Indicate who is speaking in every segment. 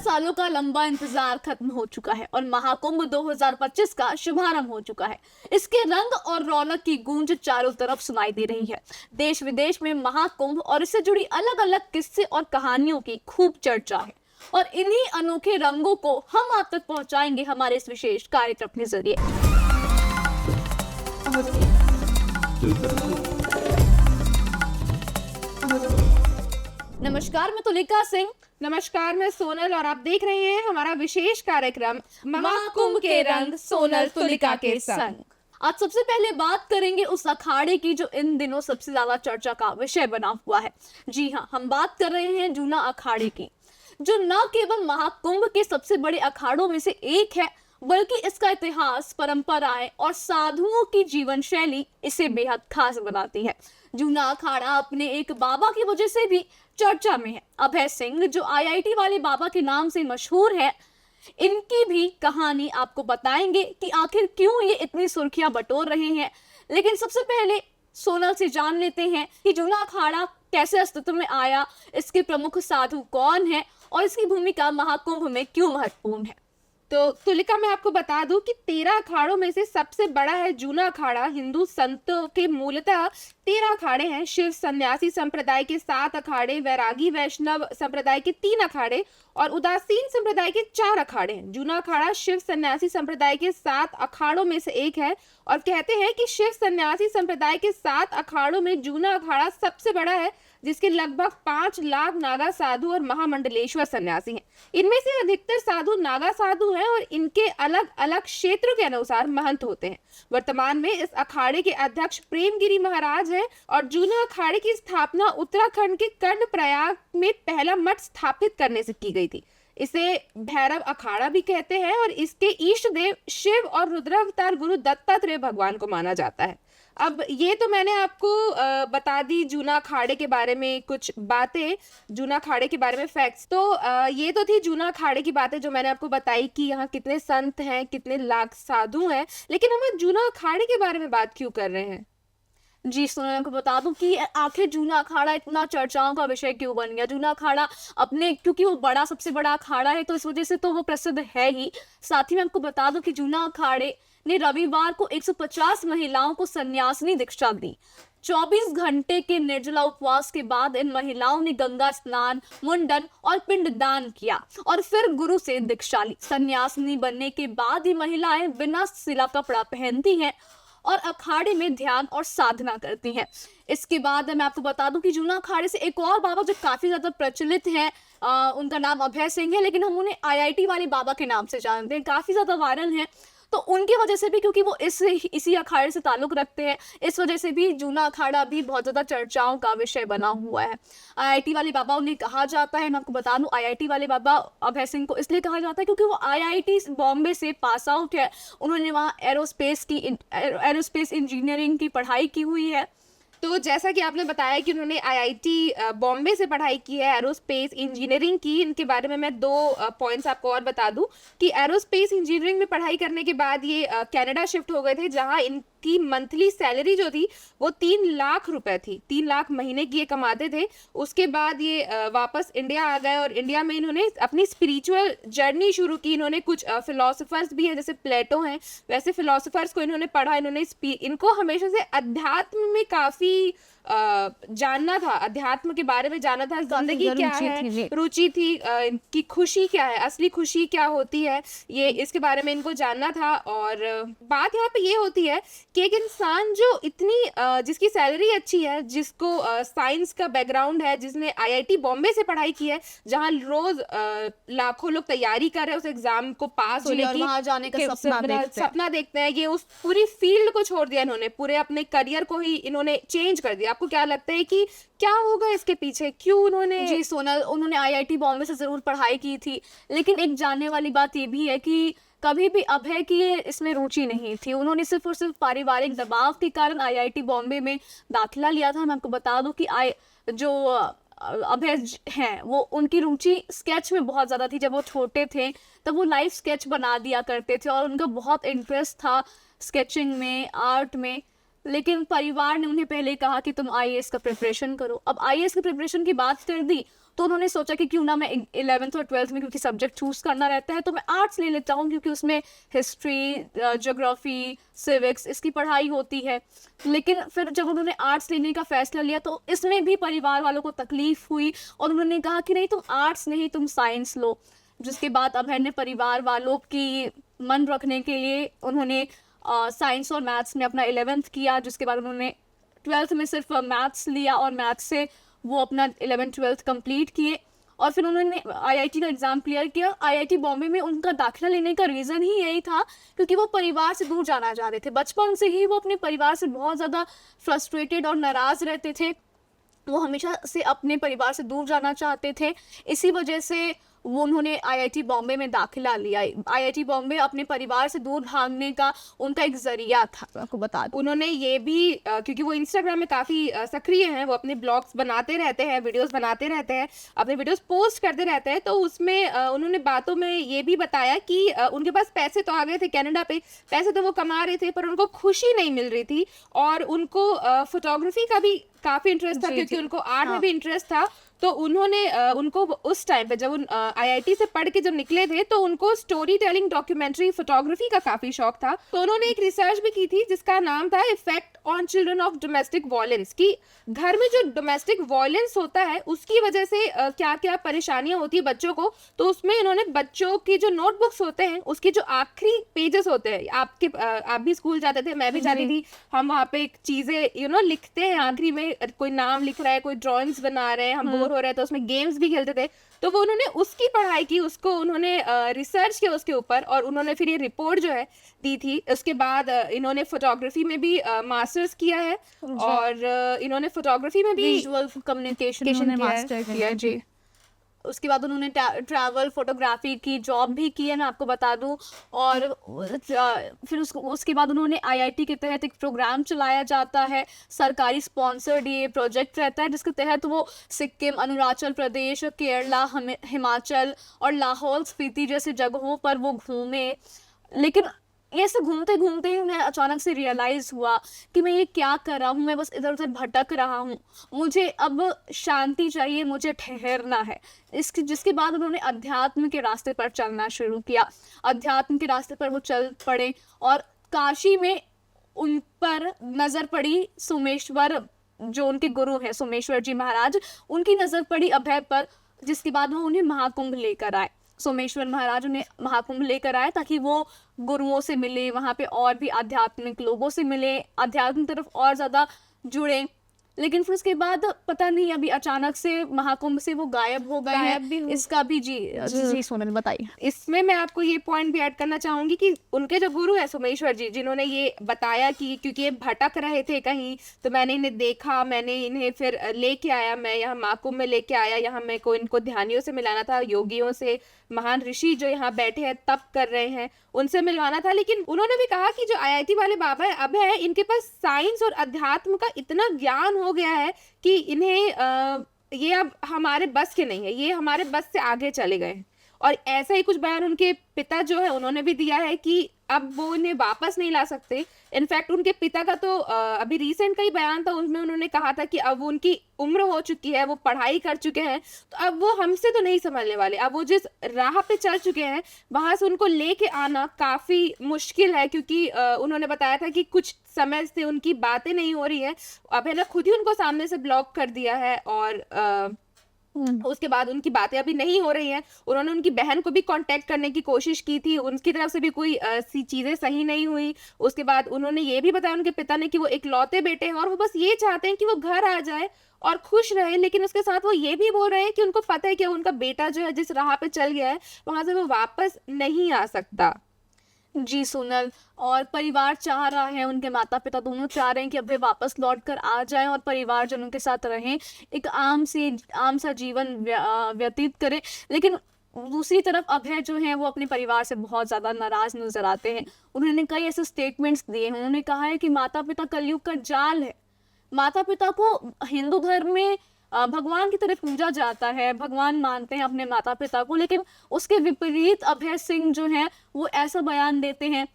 Speaker 1: सालों का लंबा इंतजार खत्म हो चुका है और महाकुंभ 2025 का शुभारंभ हो चुका है। इसके रंग और रौनक की गूंज चारों तरफ सुनाई दे रही है। देश विदेश में महाकुंभ और इससे जुड़ी अलग अलग किस्से और कहानियों की खूब चर्चा है और इन्हीं अनोखे रंगों को हम आप तक पहुंचाएंगे हमारे इस विशेष कार्यक्रम के जरिए। नमस्कार, मैं तुलिका सिंह।
Speaker 2: नमस्कार, मैं सोनल और आप देख रहे हैं हमारा विशेष कार्यक्रम महाकुंभ के रंग सोनल तुलिका के संग।
Speaker 1: आज सबसे पहले बात करेंगे उस अखाड़े की जो इन दिनों सबसे ज्यादा चर्चा का विषय बना हुआ है। जी हाँ, हम बात कर रहे हैं जूना अखाड़े की, जो न केवल महाकुंभ के सबसे बड़े अखाड़ों में से एक है, बल्कि इसका इतिहास, परंपराएं और साधुओं की जीवन शैली इसे बेहद खास बनाती है। जूना अखाड़ा अपने एक बाबा की वजह से भी चर्चा में है। अभय सिंह, जो आईआईटी वाले बाबा के नाम से मशहूर है, इनकी भी कहानी आपको बताएंगे कि आखिर क्यों ये इतनी सुर्खियां बटोर रहे हैं। लेकिन सबसे पहले सोनल से जान लेते हैं कि जूना अखाड़ा कैसे अस्तित्व में आया, इसके प्रमुख साधु कौन है और इसकी भूमिका महाकुंभ में क्यों महत्वपूर्ण है।
Speaker 2: तो तुलिका, मैं आपको बता दूं कि 13 अखाड़ों में से सबसे बड़ा है जूना अखाड़ा। हिंदू संतों के मूलतः 13 अखाड़े हैं। शिव सन्यासी संप्रदाय के 7 अखाड़े, वैरागी वैष्णव संप्रदाय के 3 अखाड़े और उदासीन संप्रदाय के 4 अखाड़े हैं। जूना अखाड़ा शिव सन्यासी संप्रदाय के 7 अखाड़ों में से एक है और कहते हैं कि शिव सन्यासी संप्रदाय के 7 अखाड़ों में जूना अखाड़ा सबसे बड़ा है, जिसके लगभग 5 लाख नागा साधु और महामंडलेश्वर सन्यासी हैं। इनमें से अधिकतर साधु नागा साधु हैं और इनके अलग अलग क्षेत्रों के अनुसार महंत होते हैं। वर्तमान में इस अखाड़े के अध्यक्ष प्रेमगिरी महाराज हैं और जूना अखाड़े की स्थापना उत्तराखंड के कर्णप्रयाग में पहला मठ स्थापित करने से की गई थी। इसे भैरव अखाड़ा भी कहते हैं और इसके इष्ट देव शिव और रुद्रावतार गुरु दत्तात्रेय भगवान को माना जाता है। अब ये तो मैंने आपको बता दी जूना अखाड़े के बारे में कुछ बातें, जूना अखाड़े के बारे में फैक्ट्स। तो ये तो थी जूना अखाड़े की बातें जो मैंने आपको बताई कि यहाँ कितने संत हैं, कितने लाख साधु हैं। लेकिन हम जूना अखाड़े के बारे में बात क्यों कर रहे हैं?
Speaker 1: जी, सुनो, को बता दूं कि आखिर जूना अखाड़ा इतना चर्चाओं का विषय क्यों बन गया। जूना अखाड़ा अपने, क्योंकि वो बड़ा, सबसे बड़ा अखाड़ा है, तो इस वजह से तो वो प्रसिद्ध है ही। साथ ही मैं आपको बता दूं कि जूना अखाड़े ने रविवार को 150 महिलाओं को सन्यासिनी दीक्षा दी। 24 घंटे के निर्जला उपवास के बाद इन महिलाओं ने गंगा स्नान, मुंडन और पिंडदान किया और फिर गुरु से दीक्षा ली। सन्यासिनी बनने के बाद ये महिलाएं बिना सिला कपड़ा पहनती हैं और अखाड़े में ध्यान और साधना करती हैं। इसके बाद मैं आपको बता दूं कि जूना अखाड़े से एक और बाबा जो काफी ज्यादा प्रचलित हैं, उनका नाम अभय सिंह है, लेकिन हम उन्हें आईआईटी वाले बाबा के नाम से जानते हैं। काफी ज्यादा वायरल हैं, तो उनकी वजह से भी, क्योंकि वो इसी अखाड़े से ताल्लुक रखते हैं, इस वजह से भी जूना अखाड़ा भी बहुत ज़्यादा चर्चाओं का विषय बना हुआ है। आईआईटी वाले बाबा उन्हें कहा जाता है, मैं आपको बता दूं, आईआईटी वाले बाबा अभय सिंह को इसलिए कहा जाता है क्योंकि वो आईआईटी बॉम्बे से पास आउट है। उन्होंने वहाँ एरोस्पेस इंजीनियरिंग की पढ़ाई की हुई है।
Speaker 2: तो जैसा कि आपने बताया कि उन्होंने आईआईटी बॉम्बे से पढ़ाई की है, एरोस्पेस इंजीनियरिंग की। इनके बारे में मैं 2 पॉइंट्स आपको और बता दूं कि एरोस्पेस इंजीनियरिंग में पढ़ाई करने के बाद ये कनाडा शिफ्ट हो गए थे, जहां इनकी मंथली सैलरी जो थी वो 3 लाख रुपए थी। 3 लाख महीने की ये कमाते थे। उसके बाद ये वापस इंडिया आ गए और इंडिया में इन्होंने अपनी स्पिरिचुअल जर्नी शुरू की। इन्होंने कुछ फिलोसोफर्स भी हैं, जैसे प्लेटो हैं, वैसे फिलोसोफर्स को इन्होंने पढ़ा। इनको हमेशा से अध्यात्म में काफी जानना था, अध्यात्म के बारे में जानना था, जिंदगी क्या है, रुचि थी, कि खुशी क्या है, असली खुशी क्या होती है, ये इसके बारे में इनको जानना था। और बात यहाँ पे ये होती है कि एक इंसान जो जिसकी सैलरी अच्छी है, जिसको साइंस का बैकग्राउंड है, जिसने आईआईटी बॉम्बे से पढ़ाई की है, जहाँ रोज लाखों लोग तैयारी कर रहे हैं उस एग्जाम को पास होने की,
Speaker 1: वहाँ जाने का
Speaker 2: सपना देखते हैं, ये उस पूरी फील्ड को छोड़ दिया इन्होंने, पूरे अपने करियर को ही इन्होंने चेंज कर दिया। आपको क्या लगता है कि क्या होगा इसके पीछे, क्यों उन्होंने?
Speaker 1: जी सोनल, उन्होंने आईआईटी बॉम्बे से जरूर पढ़ाई की थी, लेकिन एक जानने वाली बात ये भी है कि कभी भी अभय की इसमें रुचि नहीं थी। उन्होंने सिर्फ और सिर्फ पारिवारिक दबाव के कारण आईआईटी बॉम्बे में दाखिला लिया था। मैं आपको बता दूं कि जो अभय हैं, वो उनकी रुचि स्केच में बहुत ज़्यादा थी। जब वो छोटे थे तब वो लाइव स्केच बना दिया करते थे और उनका बहुत इंटरेस्ट था स्केचिंग में, आर्ट में। लेकिन परिवार ने उन्हें पहले कहा कि तुम आईएएस का प्रिपरेशन करो। अब आईएएस की प्रिपरेशन की बात कर दी तो उन्होंने सोचा कि क्यों ना मैं 11th और 12th में, क्योंकि सब्जेक्ट चूज़ करना रहता है, तो मैं आर्ट्स ले लेता हूँ, क्योंकि उसमें हिस्ट्री, ज्योग्राफी, सिविक्स, इसकी पढ़ाई होती है। लेकिन फिर जब उन्होंने आर्ट्स लेने का फैसला लिया तो इसमें भी परिवार वालों को तकलीफ हुई और उन्होंने कहा कि नहीं, तुम आर्ट्स नहीं, तुम साइंस लो। जिसके बाद अभय ने परिवार वालों की मन रखने के लिए उन्होंने साइंस और मैथ्स में अपना 11th किया। जिसके बाद उन्होंने 12th में सिर्फ मैथ्स लिया और मैथ्स से वो अपना 11th 12th कंप्लीट किए और फिर उन्होंने आईआईटी का एग्ज़ाम क्लियर किया। आईआईटी बॉम्बे में उनका दाखिला लेने का रीज़न ही यही था क्योंकि वो परिवार से दूर जाना चाह रहे थे। बचपन से ही वो अपने परिवार से बहुत ज़्यादा फ्रस्ट्रेटेड और नाराज़ रहते थे। वो हमेशा से अपने परिवार से दूर जाना चाहते थे। इसी वजह से वो उन्होंने आईआईटी बॉम्बे में दाखिला लिया। आईआईटी बॉम्बे अपने परिवार से दूर भागने का उनका एक ज़रिया था, आपको बता दूं।
Speaker 2: उन्होंने ये भी क्योंकि वो इंस्टाग्राम में काफ़ी सक्रिय हैं, वो अपने ब्लॉग्स बनाते रहते हैं, वीडियोस बनाते रहते हैं, अपने वीडियोस पोस्ट करते रहते हैं, तो उसमें उन्होंने बातों में ये भी बताया कि उनके पास पैसे तो आ गए थे कनाडा पे, पैसे तो वो कमा रहे थे, पर उनको खुशी नहीं मिल रही थी और उनको फोटोग्राफी का भी काफ़ी इंटरेस्ट था,
Speaker 1: जी,
Speaker 2: क्योंकि
Speaker 1: जी।
Speaker 2: उनको आर्ट में
Speaker 1: हाँ।
Speaker 2: भी इंटरेस्ट था। तो उन्होंने उनको उस टाइम पे जब उन आईआईटी से पढ़ के जब निकले थे तो उनको स्टोरी टेलिंग, डॉक्यूमेंट्री, फोटोग्राफी का काफ़ी शौक था। तो उन्होंने एक रिसर्च भी की थी जिसका नाम था effect on children of domestic violence, कि घर में जो डोमेस्टिक वायलेंस होता है उसकी वजह से क्या क्या परेशानियां होती है बच्चों को। तो उसमें इन्होंने बच्चों की जो नोटबुक्स होते हैं उसके जो आखिरी पेजेस होते हैं, आप भी स्कूल जाते थे, मैं भी जाती थी, हम वहाँ पे चीज़ें लिखते हैं आखिरी में, कोई नाम लिख रहा है, कोई ड्राइंग्स बना रहे हैं, हम बोर हो रहे हैं तो उसमें गेम्स भी खेलते थे। तो वो उन्होंने उसकी पढ़ाई की, उसको उन्होंने रिसर्च किया उसके ऊपर और उन्होंने फिर ये रिपोर्ट जो है दी थी। उसके बाद इन्होंने फोटोग्राफी में भी मास्टर्स किया है और इन्होंने फोटोग्राफी में भी
Speaker 1: विजुअल कम्युनिकेशन
Speaker 2: किया
Speaker 1: उन्होंने
Speaker 2: है।
Speaker 1: मास्टर किया जी। उसके बाद उन्होंने ट्रैवल फोटोग्राफी की जॉब भी की है, मैं आपको बता दूं। और फिर उसके बाद उन्होंने आईआईटी के तहत एक प्रोग्राम चलाया जाता है, सरकारी स्पॉन्सर्ड ये प्रोजेक्ट रहता है, जिसके तहत वो सिक्किम, अरुणाचल प्रदेश, केरला, हिमाचल और लाहौल स्पीति जैसी जगहों पर वो घूमे। लेकिन ऐसे घूमते घूमते ही उन्हें अचानक से रियलाइज़ हुआ कि मैं ये क्या कर रहा हूँ, मैं बस इधर उधर भटक रहा हूँ, मुझे अब शांति चाहिए, मुझे ठहरना है। जिसके बाद उन्होंने अध्यात्म के रास्ते पर चलना शुरू किया। अध्यात्म के रास्ते पर वो चल पड़े और काशी में उन पर नज़र पड़ी सोमेश्वर, जो उनके गुरु हैं सोमेश्वर जी महाराज, उनकी नज़र पड़ी अभय पर। जिसके बाद वो उन्हें महाकुंभ लेकर आए। सोमेश्वर महाराज उन्हें महाकुंभ लेकर आए ताकि वो गुरुओं से मिले, वहाँ पे और भी आध्यात्मिक लोगों से मिले, आध्यात्म तरफ और ज़्यादा जुड़े। लेकिन फिर उसके बाद पता नहीं, अभी अचानक से महाकुंभ से वो गायब हो गए
Speaker 2: गायब
Speaker 1: हैं।
Speaker 2: भी हो-
Speaker 1: इसका भी जी सोनल बताइए।
Speaker 2: इसमें मैं आपको ये पॉइंट भी ऐड करना चाहूंगी कि उनके जो गुरु है सोमेश्वर जी, जिन्होंने ये बताया कि क्योंकि ये भटक रहे थे कहीं, तो मैंने इन्हें देखा, मैंने इन्हें फिर लेके आया, मैं यहाँ महाकुंभ में लेके आया, यहाँ मेरे को इनको ध्यानियों से मिलाना था, योगियों से, महान ऋषि जो यहाँ बैठे हैं तप कर रहे हैं उनसे मिलवाना था। लेकिन उन्होंने भी कहा कि जो आईआईटी वाले बाबा है अब है, इनके पास साइंस और अध्यात्म का इतना ज्ञान हो गया है कि इन्हें ये अब हमारे बस के नहीं है, ये हमारे बस से आगे चले गए हैं। और ऐसा ही कुछ बयान उनके पिता जो है उन्होंने भी दिया है कि अब वो इन्हें वापस नहीं ला सकते। इनफैक्ट उनके पिता का तो अभी रिसेंट का ही बयान था, उसमें उन्होंने कहा था कि अब उनकी उम्र हो चुकी है, वो पढ़ाई कर चुके हैं, तो अब वो हमसे तो नहीं संभलने वाले। अब वो जिस राह पे चल चुके हैं वहां से उनको लेके आना काफ़ी मुश्किल है, क्योंकि उन्होंने बताया था कि कुछ समय से उनकी बातें नहीं हो रही है। अब है ना, खुद ही उनको सामने से ब्लॉक कर दिया है और उसके बाद उनकी बातें अभी नहीं हो रही हैं। उन्होंने उनकी बहन को भी कांटेक्ट करने की कोशिश की थी, उनकी तरफ से भी कोई सी चीज़ें सही नहीं हुई। उसके बाद उन्होंने ये भी बताया उनके पिता ने कि वो इकलौते बेटे हैं और वो बस ये चाहते हैं कि वो घर आ जाए और खुश रहे। लेकिन उसके साथ वो ये भी बोल रहे हैं कि उनको पता है कि उनका बेटा जो है जिस राह पे चल गया है वहां से वो वापस नहीं आ सकता।
Speaker 1: जी सोनल, और परिवार चाह रहा है, उनके माता पिता दोनों चाह रहे हैं कि अभय वापस लौट कर आ जाएं और परिवारजनों के साथ रहें, एक आम सा जीवन व्यतीत करें। लेकिन दूसरी तरफ अभय जो हैं वो अपने परिवार से बहुत ज़्यादा नाराज़ नजर आते हैं। उन्होंने कई ऐसे स्टेटमेंट्स दिए हैं। उन्होंने कहा है कि माता पिता कलयुग का जाल है। माता पिता को हिंदू धर्म में भगवान की तरह पूजा जाता है, भगवान मानते हैं अपने माता पिता को, लेकिन उसके विपरीत अभय सिंह जो हैं वो ऐसा बयान देते हैं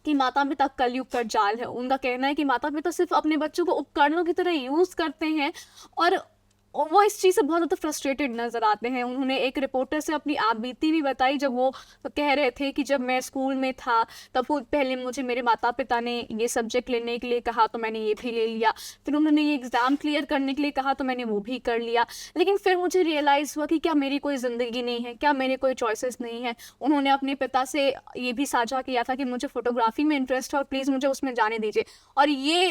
Speaker 1: कि माता पिता कलयुग का जाल है। उनका कहना है कि माता पिता सिर्फ अपने बच्चों को उपकरणों की तरह यूज़ करते हैं और और वो इस चीज़ से बहुत ज़्यादा फ्रस्ट्रेटेड नज़र आते हैं। उन्होंने एक रिपोर्टर से अपनी आप बीती भी बताई, जब वो कह रहे थे कि जब मैं स्कूल में था तब वो पहले मुझे मेरे माता पिता ने ये सब्जेक्ट लेने के लिए कहा तो मैंने ये भी ले लिया, फिर उन्होंने ये एग्ज़ाम क्लियर करने के लिए कहा तो मैंने वो भी कर लिया, लेकिन फिर मुझे रियलाइज़ हुआ कि क्या मेरी कोई ज़िंदगी नहीं है, क्या मेरे कोई चॉइसेस नहीं है। उन्होंने अपने पिता से ये भी साझा किया था कि मुझे फ़ोटोग्राफी में इंटरेस्ट है और प्लीज़ मुझे उसमें जाने दीजिए। और ये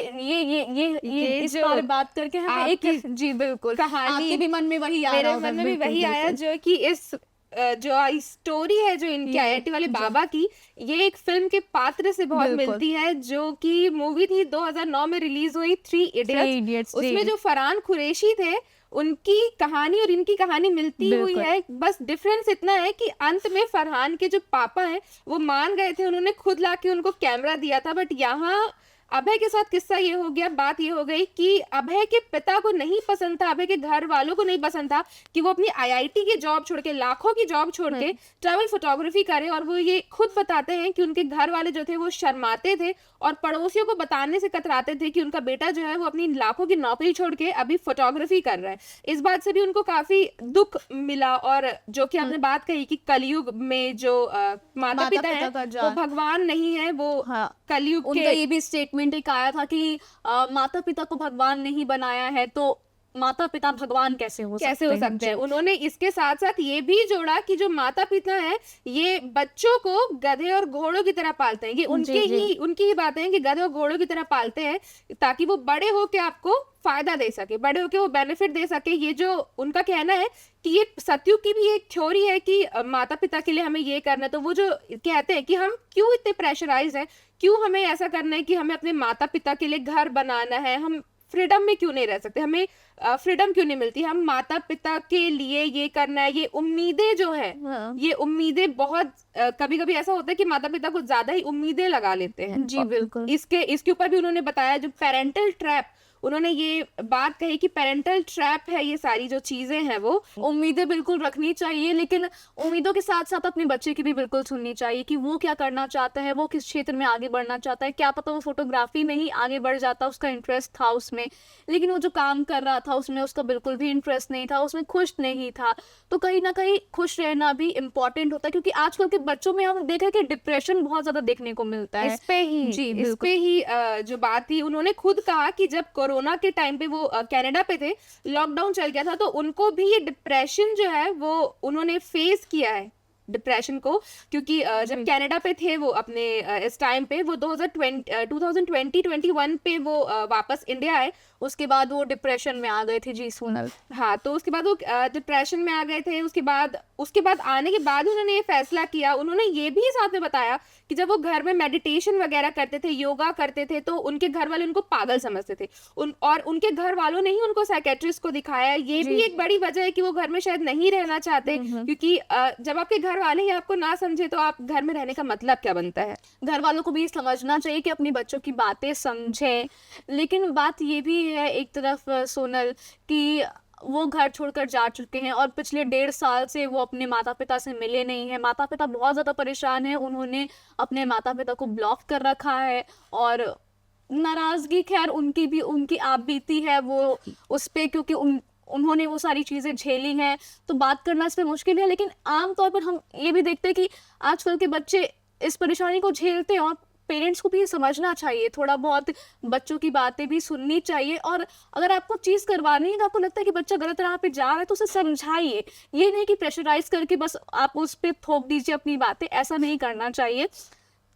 Speaker 1: इस
Speaker 2: जो
Speaker 1: बारे बात करके हमें एक
Speaker 2: आपकी
Speaker 1: जी बिल्कुल,
Speaker 2: कहानी
Speaker 1: आपके भी मन में वही आ रहा
Speaker 2: मेरे
Speaker 1: होगा।
Speaker 2: मन में भी
Speaker 1: बिल्कुल,
Speaker 2: वही आया,
Speaker 1: बिल्कुल।
Speaker 2: जो कि इस जो स्टोरी है जो इनके आईआईटी वाले बाबा की, ये एक फिल्म के पात्र से बहुत
Speaker 1: बिल्कुल।
Speaker 2: मिलती है, जो कि मूवी थी 2009 में रिलीज हुई, थ्री
Speaker 1: थ्री
Speaker 2: इडियट्स।
Speaker 1: इडियट्स,
Speaker 2: उसमें जो फरहान कुरैशी थे, उनकी कहानी और इनकी कहानी मिलती हुई
Speaker 1: बिल्कुल।
Speaker 2: है। बस डिफरेंस इतना है कि अंत में फरहान के जो पापा हैं वो मान गए थे, उन्होंने खुद लाके उनको कैमरा दिया था। बट यहाँ अभय के साथ किस्सा ये हो गया, बात ये हो गई कि अभय के पिता को नहीं पसंद था, अभय के घर वालों को नहीं पसंद था कि वो अपनी आईआईटी की जॉब छोड़ के, लाखों की जॉब छोड़ के ट्रैवल फोटोग्राफी करे। और वो ये खुद बताते हैं कि उनके घर वाले जो थे वो शर्माते थे और पड़ोसियों को बताने से कतराते थे कि उनका बेटा जो है वो अपनी लाखों की नौकरी छोड़ के अभी फोटोग्राफी कर रहा है। इस बात से भी उनको काफी दुख मिला। और जो कि आपने बात कही कि कलयुग में जो माता पिता है वो भगवान नहीं है, वो
Speaker 1: हाँ,
Speaker 2: कलयुग
Speaker 1: उनका
Speaker 2: के
Speaker 1: ये भी स्टेटमेंट एक आया था कि माता पिता को भगवान नहीं बनाया है तो माता पिता भगवान कैसे हो
Speaker 2: सकते हैं। उन्होंने इसके साथ साथ ये भी जोड़ा कि जो माता पिता है ये बच्चों को गधे और घोड़ों की तरह पालते हैं। ये उनकी ही बातें हैं कि गधे और घोड़ों की तरह पालते हैं ताकि वो बड़े होके आपको फायदा दे सके, बड़े होके वो बेनिफिट दे सके। ये जो उनका कहना है कि ये सत्युग की भी एक थ्योरी है कि माता पिता के लिए हमें ये करना है। तो वो जो कहते हैं कि हम क्यों इतने प्रेशराइज हैं, क्यों हमें ऐसा करना है कि हमें अपने माता पिता के लिए घर बनाना है, हम फ्रीडम में क्यों नहीं रह सकते, हमें फ्रीडम क्यों नहीं मिलती, हम माता पिता के लिए ये करना है। ये उम्मीदें जो है, ये उम्मीदें बहुत कभी कभी ऐसा होता है कि माता पिता को ज्यादा ही उम्मीदें लगा लेते हैं।
Speaker 1: जी बिल्कुल।
Speaker 2: इसके ऊपर भी उन्होंने बताया जो पेरेंटल ट्रैप, उन्होंने ये बात कही कि पेरेंटल ट्रैप है ये सारी जो चीजें हैं। वो
Speaker 1: उम्मीदें बिल्कुल रखनी चाहिए, लेकिन उम्मीदों के साथ साथ अपने बच्चे की भी बिल्कुल सुननी चाहिए कि वो क्या करना चाहता है, वो किस क्षेत्र में आगे बढ़ना चाहता है। क्या पता वो फोटोग्राफी में ही आगे बढ़ जाता, उसका इंटरेस्ट था उसमें, लेकिन वो जो काम कर रहा था उसमें उसका बिल्कुल भी इंटरेस्ट नहीं था, उसमें खुश नहीं था। तो कहीं ना कहीं खुश रहना भी इम्पोर्टेंट होता है, क्योंकि आजकल के बच्चों में हम देख रहे हैं कि डिप्रेशन बहुत ज्यादा देखने को मिलता है।
Speaker 2: इस पे ही जो बात थी, उन्होंने खुद कहा कि जब कोरोना के टाइम पे वो कनाडा पे थे, लॉकडाउन चल गया था, तो उनको भी ये डिप्रेशन जो है वो उन्होंने फेस किया है, डिप्रेशन को। क्योंकि जब कनाडा पे थे वो अपने इस टाइम पे, वो 2020-21 पे वो वापस इंडिया आए।
Speaker 1: उसके बाद वो डिप्रेशन में आ गए थे। जी सोनल।
Speaker 2: हाँ, तो उसके बाद वो डिप्रेशन में आ गए थे। उसके बाद आने के बाद उन्होंने ये फैसला किया। उन्होंने ये भी साथ में बताया कि जब वो घर में मेडिटेशन वगैरह करते थे, योगा करते थे, तो उनके घर वाले उनको पागल समझते थे। और उनके घर वालों ने ही उनको साइकेट्रिस्ट को दिखाया। ये भी एक बड़ी वजह है कि वो घर में शायद नहीं रहना चाहते, क्योंकि जब आपके घर वाले ही आपको ना समझे तो आप घर में रहने का मतलब क्या बनता है।
Speaker 1: घर वालों को भी समझना चाहिए कि अपने बच्चों की बातें समझें, लेकिन बात ये भी है एक तरफ सोनल कि वो घर छोड़कर जा चुके हैं और पिछले 1.5 साल से वो अपने माता पिता से मिले नहीं हैं। माता पिता बहुत ज़्यादा परेशान हैं, उन्होंने अपने माता पिता को ब्लॉक कर रखा है और नाराज़गी खैर उनकी भी, उनकी आप बीती है वो उस पर, क्योंकि उन्होंने वो सारी चीज़ें झेली हैं, तो बात करना इस पर मुश्किल है। लेकिन आमतौर पर हम ये भी देखते हैं कि आजकल के बच्चे इस परेशानी को झेलते हैं और पेरेंट्स को भी समझना चाहिए, थोड़ा बहुत बच्चों की बातें भी सुननी चाहिए। और अगर आपको चीज़ करवानी है, तो आपको लगता है कि बच्चा गलत राह पे जा रहा है, तो उसे समझाइए। ये नहीं कि प्रेशराइज करके बस आप उस पर थोप दीजिए अपनी बातें, ऐसा नहीं करना चाहिए।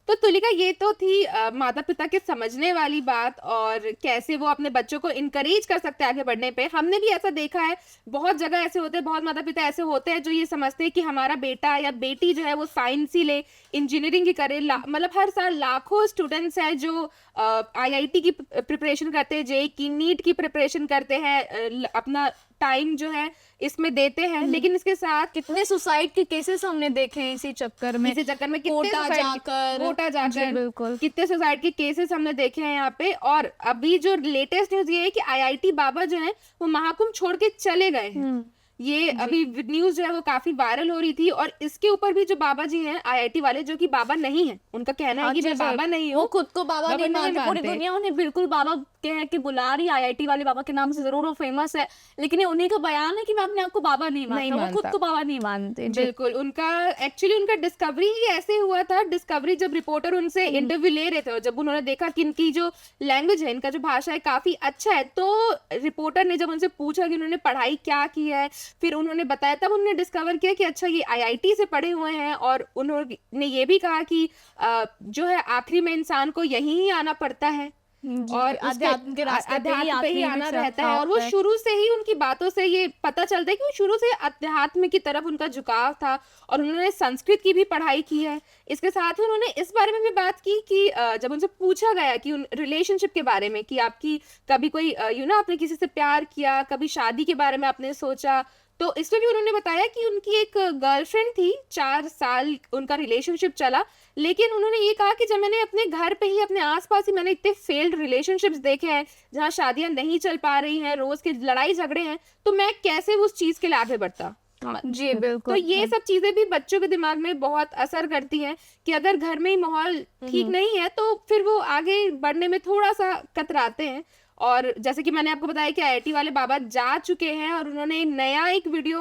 Speaker 2: तो तुलिका, ये तो थी माता पिता के समझने वाली बात और कैसे वो अपने बच्चों को इनकरेज कर सकते हैं आगे बढ़ने पे। हमने भी ऐसा देखा है, बहुत जगह ऐसे होते हैं, बहुत माता पिता ऐसे होते हैं जो ये समझते हैं कि हमारा बेटा या बेटी जो है वो साइंस ही ले, इंजीनियरिंग ही करे। मतलब हर साल लाखों स्टूडेंट्स हैं जो आईआईटी की प्रिपरेशन करते हैं, जेईई की, नीट की प्रिपरेशन करते हैं, अपना टाइम जो है इसमें देते हैं। लेकिन इसके साथ
Speaker 1: कितने सुसाइड के केसेस हमने देखे हैं इसी चक्कर में कोटा जाकर बिल्कुल
Speaker 2: कितने सुसाइड के केसेस हमने देखे हैं यहाँ पे। और अभी जो लेटेस्ट न्यूज ये है कि आईआईटी बाबा जो है वो महाकुंभ छोड़ के चले गए हैं। ये अभी न्यूज जो है वो काफी वायरल हो रही थी। और इसके ऊपर भी जो बाबा जी हैं आईआईटी वाले, जो कि बाबा नहीं है, उनका कहना है कि मैं बाबा नहीं हूँ,
Speaker 1: वो खुद को बाबा नहीं मानते, पूरी दुनिया उन्हें बिल्कुल बाबा के हैं कि बुला रही आईआईटी वाले बाबा के नाम से, जरूर वो फेमस है, लेकिन ये उन्हीं का बयान है कि मैं अपने आप को बाबा नहीं मानता, वो खुद
Speaker 2: मानता।
Speaker 1: को बाबा नहीं मानते। जी।
Speaker 2: बिल्कुल, उनका एक्चुअली उनका डिस्कवरी ही ऐसे हुआ था। डिस्कवरी जब रिपोर्टर उनसे इंटरव्यू ले रहे थे और जब उन्होंने देखा कि इनकी जो लैंग्वेज है, इनका जो भाषा है काफ़ी अच्छा है, तो रिपोर्टर ने जब उनसे पूछा कि उन्होंने पढ़ाई क्या की है, फिर उन्होंने बताया, तब उन्होंने डिस्कवर किया कि अच्छा ये आईआईटी से पढ़े हुए हैं। और उन्होंने ये भी कहा कि जो है आखिरी में इंसान को यहीं ही आना पड़ता है
Speaker 1: जी,
Speaker 2: और उसके
Speaker 1: अध्यात्म के रास्ते पे ही
Speaker 2: अध्यात्म पे ही
Speaker 1: आखिरी में
Speaker 2: आना
Speaker 1: सब
Speaker 2: रहता है। और वो
Speaker 1: होता है।
Speaker 2: शुरू से ही उनकी बातों से ये पता चलता है कि वो शुरू से अध्यात्म की तरफ उनका झुकाव था और उन्होंने संस्कृत की भी पढ़ाई की है। इसके साथ ही उन्होंने इस बारे में भी बात की कि जब उनसे पूछा गया कि उन रिलेशनशिप के बारे में कि आपकी कभी कोई आपने किसी से प्यार किया, कभी शादी के बारे में आपने सोचा, तो इसमें भी उन्होंने बताया कि उनकी एक गर्लफ्रेंड थी, 4 साल उनका रिलेशनशिप चला। लेकिन उन्होंने ये कहा कि जब मैंने अपने घर पे ही, अपने आस-पास ही मैंने इतने फेल्ड रिलेशनशिप्स देखे हैं, जहाँ शादियाँ नहीं चल पा रही हैं, रोज़ के लड़ाई झगड़े हैं, तो मैं कैसे उस चीज़ के लिए आगे बढ़ता?
Speaker 1: जी,
Speaker 2: तो
Speaker 1: बिल्कुल।
Speaker 2: ये सब चीज़ें भी बच्चों के दिमाग में बहुत असर करती हैं कि अगर घर में ही माहौल ठीक नहीं है, तो फिर वो आगे बढ़ने में थोड़ा-सा कतराते हैं। और जैसे कि मैंने आपको बताया कि आईआईटी वाले बाबा जा चुके हैं और उन्होंने नया एक वीडियो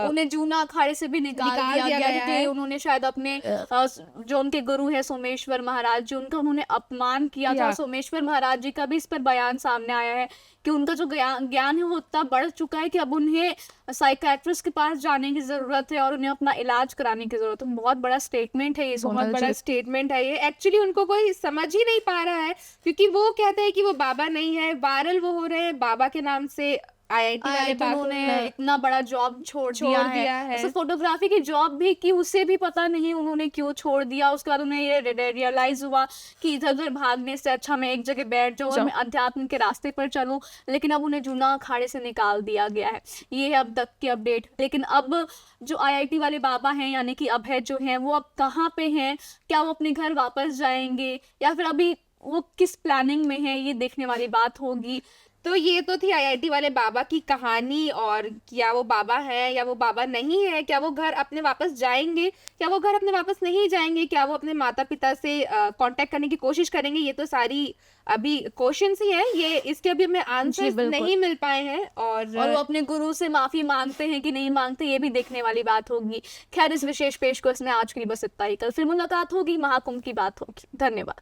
Speaker 1: उन्हें जूना अखाड़े से भी निकाल
Speaker 2: निकाल
Speaker 1: दिया
Speaker 2: दिया
Speaker 1: गया
Speaker 2: गया
Speaker 1: कि
Speaker 2: है।
Speaker 1: उन्होंने शायद अपने जो उनके गुरु है सोमेश्वर महाराज जी, उनका उन्होंने अपमान किया था।
Speaker 2: या।
Speaker 1: सोमेश्वर महाराज जी का भी इस पर बयान सामने आया है कि उनका जो ज्ञान है वो इतना बढ़ चुका है कि अब उन्हें साइकेट्रिस्ट के पास जाने की जरूरत है और उन्हें अपना इलाज कराने की जरूरत है। बहुत बड़ा स्टेटमेंट है ये,
Speaker 2: बहुत
Speaker 1: सोनल
Speaker 2: बड़ा
Speaker 1: जी।
Speaker 2: स्टेटमेंट है ये। एक्चुअली उनको कोई समझ ही नहीं पा रहा है क्योंकि वो कहते हैं कि वो बाबा नहीं है, वायरल वो हो रहे हैं बाबा के नाम से। आईआईटी वाले
Speaker 1: तो
Speaker 2: बाबा
Speaker 1: उन्होंने इतना बड़ा जॉब छोड़
Speaker 2: छोड़
Speaker 1: दिया
Speaker 2: दिया
Speaker 1: है।
Speaker 2: है।
Speaker 1: ऐसे फोटोग्राफी की जॉब भी की, उसे भी पता नहीं उन्होंने क्यों छोड़ दिया। उसके बाद उन्हें ये रियलाइज हुआ कि इधर उधर भागने से अच्छा मैं एक जगह बैठ जाऊँ और मैं अध्यात्म के रास्ते पर चलूं। लेकिन अब उन्हें जूना अखाड़े से निकाल दिया गया है। ये है अब तक की अपडेट। लेकिन अब जो आईआईटी वाले बाबा हैं यानी कि अभय जो हैं, वो अब कहाँ पे हैं? क्या वो अपने घर वापस जाएंगे या फिर अभी वो किस प्लानिंग में है, ये देखने वाली बात होगी।
Speaker 2: तो ये तो थी आईआईटी वाले बाबा की कहानी। और क्या वो बाबा है या वो बाबा नहीं है, क्या वो घर अपने वापस जाएंगे, क्या वो घर अपने वापस नहीं जाएंगे, क्या वो अपने माता पिता से कांटेक्ट करने की कोशिश करेंगे, ये तो सारी अभी क्वेश्चंस ही हैं। ये इसके अभी हमें आंसर्स
Speaker 1: बिल्कुल।
Speaker 2: नहीं मिल पाए हैं। और
Speaker 1: वो अपने गुरु से माफी मांगते हैं कि नहीं मांगते, ये भी देखने वाली बात होगी। खैर, इस विशेष पेशकश में आज के लिए बस इतना ही। कल फिर मुलाकात होगी, महाकुंभ की बात होगी। धन्यवाद।